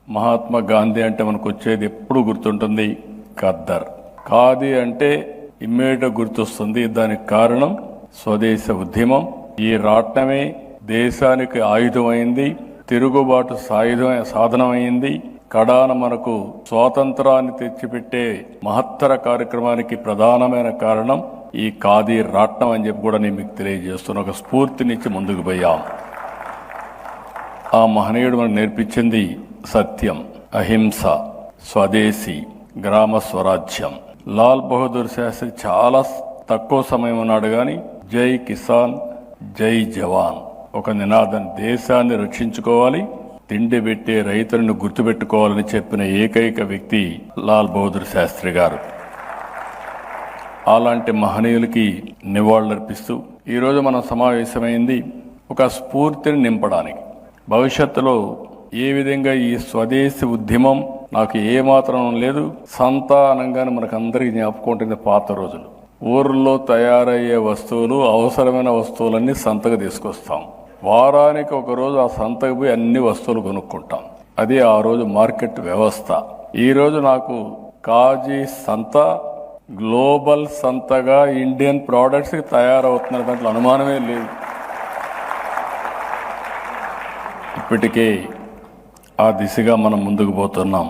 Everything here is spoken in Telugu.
మహాత్మా గాంధీ అంటే మనకు వచ్చేది ఎప్పుడు గుర్తుంటుంది ఖద్దర్. ఖాదీ అంటే ఇమ్మీడియట్ గుర్తొస్తుంది. దానికి కారణం స్వదేశ ఉద్యమం. ఈ రాట్నమే దేశానికి ఆయుధమైంది, తిరుగుబాటు సాధనమైంది. కడాన మనకు స్వాతంత్రాన్ని తెచ్చిపెట్టే మహత్తర కార్యక్రమానికి ప్రధానమైన కారణం ఈ ఖాదీ రాట్నం అని చెప్పి కూడా నేను మీకు తెలియజేస్తున్న ఒక స్ఫూర్తినిచ్చి ముందుకు పోయాం. ఆ మహనీయుడు మనకు నేర్పించింది సత్యం, అహింస, స్వదేశీ, గ్రామ స్వరాజ్యం. లాల్ బహదూర్ శాస్త్రి చాలా తక్కువ సమయం ఉన్నాడు కానీ జై కిసాన్, జై జవాన్ ఒక నినాదం. దేశాన్ని రక్షించుకోవాలి, తిండి పెట్టే రైతులను గుర్తుపెట్టుకోవాలని చెప్పిన ఏకైక వ్యక్తి లాల్ బహదూర్ శాస్త్రి గారు. అలాంటి మహనీయులకి నివాళులర్పిస్తూ ఈరోజు మనం సమావేశమైంది ఒక స్ఫూర్తిని నింపడానికి. భవిష్యత్తులో ఏ విధంగా ఈ స్వదేశీ ఉద్యమం నాకు ఏమాత్రం లేదు. సంత అనగానే మనకు అందరికీ జ్ఞాపకం ఉంటుంది పాత రోజులు. ఊర్లో తయారయ్యే వస్తువులు, అవసరమైన వస్తువులన్నీ సంతకు తీసుకొస్తాం. వారానికి ఒక రోజు ఆ సంతకు పోయి అన్ని వస్తువులు కొనుక్కుంటాం. అది ఆ రోజు మార్కెట్ వ్యవస్థ. ఈరోజు నాకు కాజీ సంత గ్లోబల్ సంతగా ఇండియన్ ప్రోడక్ట్స్కి తయారవుతున్న దాంట్లో అనుమానమే లేదు. ఇప్పటికే ఆ దిశగా మనం ముందుకు పోతున్నాం.